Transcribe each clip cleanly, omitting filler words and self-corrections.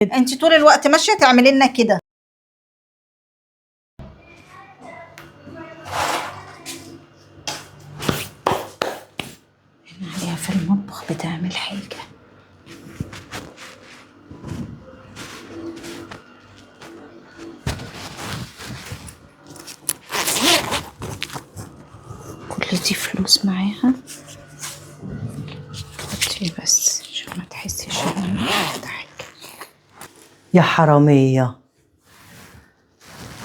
انت طول الوقت ماشيه تعملي لنا كده. هنا عليها في المطبخ بتعمل حاجه. كل دي فلوس معاها. حطي بس عشان ما تحسيش ان انا واخده حاجه. يا حرامية،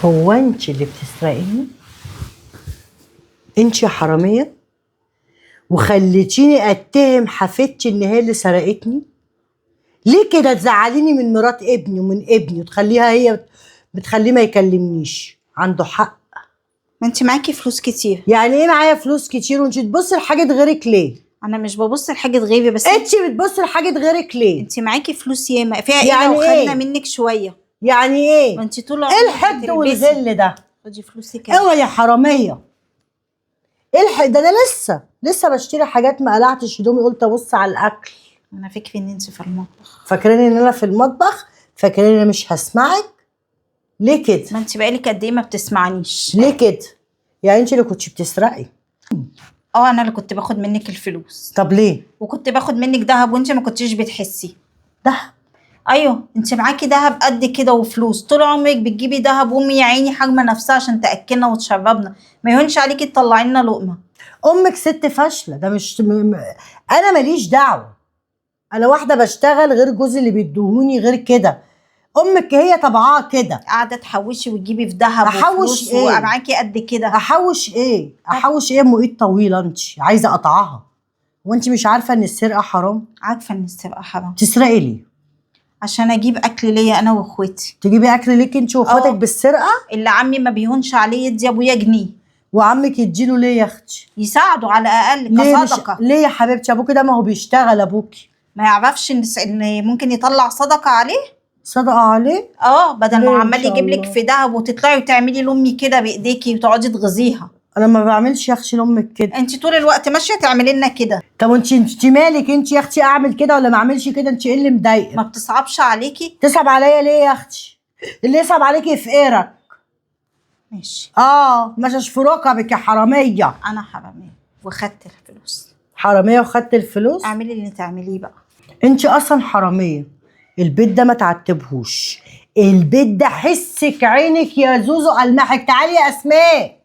هو انت اللي بتسرقيني؟ انت يا حرامية وخليتيني اتهم حفيدتي ان هي اللي سرقتني؟ ليه كده تزعليني من مرات ابني ومن ابني وتخليها هي بتخليه ما يكلمنيش؟ عنده حق. ما انت معاكي فلوس كتير. يعني ايه معايا فلوس كتير وانت تبصي لحاجة غيرك ليه؟ انا مش ببص لحاجه غيبي، بس انت بتبصي لحاجة غيرك ليه؟ انت معاكي فلوس ياما فيها ايه يعني لو خدنا ايه؟ منك شويه؟ يعني ايه؟ ما انت طول ايه عمرك الحقد بتلبسي. والغل ده؟ خدي فلوسي كده. اوعى يا حرامية. الحق ده، انا لسه بشتري حاجات، ما قلعتش هدومي، قلت ابص على الاكل. انا فاكره ان انت في المطبخ. فاكراني ان انا في المطبخ؟ فاكراني ان انا مش هسمعك؟ ليه كده؟ ما انت بقالك قد ايه ما بتسمعنيش؟ ليه كده؟ يعني انت اللي كنتش بتسرقي؟ اه انا اللي كنت باخد منك الفلوس. طب ليه؟ وكنت باخد منك دهب وانت ما كنتيش بتحسي. دهب؟ ايوه انت معاكي دهب قد كده وفلوس، طول عمرك بتجيبي دهب، وامي يا عيني حاجمه نفسها عشان تاكلنا وتشربنا، ما يهونش عليكي تطلعي لنا لقمه. امك ست فاشله، ده مش انا ماليش دعوه. انا واحده بشتغل غير جوزي اللي بيدوهوني غير كده. امك هي طبعها كده. قاعده تحوشي وتجيبي في دهب احوش وفلوس ايه؟ ومعاكي قد كده. احوش ايه؟ احوش ايه؟ ام ايد طويله، انت عايزه اقطعها؟ وانت مش عارفه ان السرقه حرام؟ عارفه ان السرقه حرام. تسرقي ليه؟ عشان اجيب اكل ليا انا واخواتي. تجيبي اكل ليك انت واخواتك بالسرقه؟ اللي عمي ما بيهونش عليه يدي ابويا جنيه. وعمك يديله ليه يا اختي؟ يساعده على الاقل ليه كصدقه. ليه يا حبيبتي؟ ابوكي ده ما هو بيشتغل ابوكي. ما يعرفش ان ممكن يطلع صدقه عليه. صدقه عليه؟ بدل ليه ما إن عمال شاء يجيب لك الله؟ في دهب وتطلعي وتعملي لامي كده بايديكي وتقعدي تغذيها. انا ما بعملش يا اختي لامك كده. انت طول الوقت ماشيه تعملي لنا كده. طب انت مالك انت يا اختي؟ اعمل كده ولا ما اعملش كده؟ انت ايه اللي مضايقك؟ ما بتصعبش عليكي؟ تصعب عليا ليه يا اختي؟ اللي يصعب عليكي يفقرك. ماشي. مش في ركبك يا حراميه. انا حراميه وخدت الفلوس. حراميه وخدت الفلوس؟ اعملي اللي تعمليه بقى. انت اصلا حراميه. البيت ده ما تعتبهوش. البيت ده حسك عينك يا زوزو المحك. تعالي يا اسماء.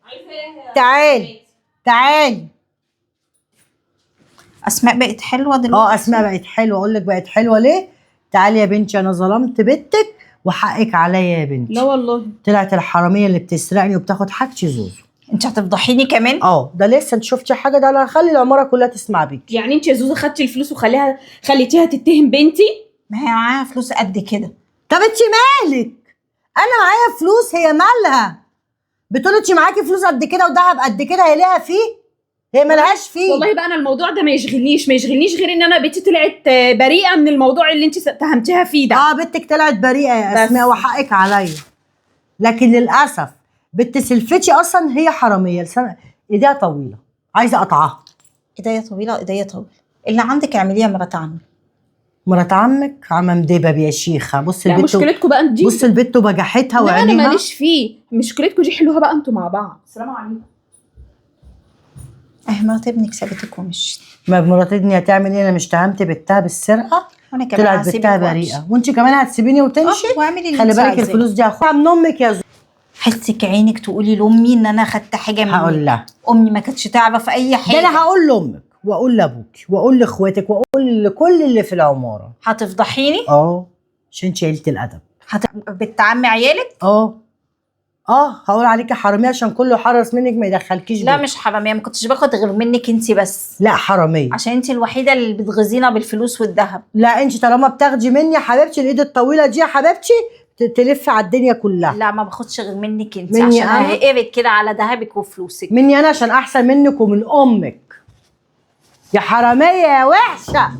تعالي. اسماء بقت حلوه دلوقتي. اسماء بقت حلوه. اقول لك بقت حلوه ليه؟ تعالي يا بنتي، انا ظلمت بنتك وحقك عليا يا بنتي. لا والله. طلعت الحراميه اللي بتسرقني وبتاخد حاجتي زوزو. انت هتفضحيني كمان؟ ده لسه انت شفتي حاجه؟ ده انا هخلي العماره كلها تسمع بيك. يعني انت يا زوزو خدتي الفلوس خليتيها تتهم بنتي؟ ما هي معاها فلوس قد كده. طب انت مالك؟ انا معايا فلوس، هي مالها؟ بتقولي انت معاكي فلوس قد كده ودهب قد كده، هي ليها فيه؟ هي ملهاش فيه. والله بقى انا الموضوع ده ما يشغلنيش غير ان انا بنتي طلعت بريئه من الموضوع اللي انت اتهمتيها فيه ده. بنتك طلعت بريئه يا اسماء وحقك عليا. لكن للاسف بنت سلفتي اصلا هي حراميه، ايديها طويله، عايزه اقطعها. ايديا طويله ايديا طويله. اللي عندك اعمليها مرات عمي. مرات عمك عم مدبب يا شيخه. بص لا مشكلتكم بقى دي. بص البت وبجحتها وعينيها. لا انا ماليش فيه، مشكلتكم دي حلوها بقى انتوا مع بعض. السلام عليكم. مرات ابنك سابتك ومشيت. ما مرات ابني هتعمل ايه؟ انا مش اتهمت بنتها بالسرقه؟ وانا كمان طلعت بنتها بريئه وانت كمان هتسيبيني وتمشي؟ واعملي اللي خلي بالك عايزاه. الفلوس دي هاخدها من امك يا زوزو. حسك عينك تقولي لامي ان انا خدت حاجه منك. هقول لها. امي ما كانتش تعرف اي حاجه. ده انا هقول لامك واقول لابوك واقول لاخواتك واقول لكل اللي في العماره. هتفضحيني؟ عشان انت قلت الادب. بتعمي عيالك؟ هقول عليكي حراميه عشان كله حرص منك ما يدخلكيش. لا مش حراميه، ما كنتش باخد غير منك انت بس. لا حراميه. عشان انت الوحيده اللي بتغذينا بالفلوس والذهب. لا انت طالما بتاخدي مني يا حبيبتي الايد الطويله دي يا حبيبتي تلف على الدنيا كلها. لا ما باخدش غير منك انت. مني عشان هقرك كده على ذهبك وفلوسك. مني انا عشان احسن منك ومن امك. يا حراميه يا وحشه.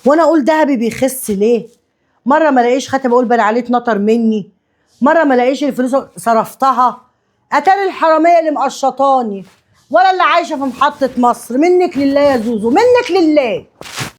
وانا اقول ذهبي بيخس ليه؟ مره ما الاقيش خاتم اقول بان عليه اتنطر مني، مره ما الاقيش الفلوس صرفتها. اتاري الحراميه اللي مقشطاني ولا اللي عايشه في محطه مصر. منك لله يا زوزو، منك لله.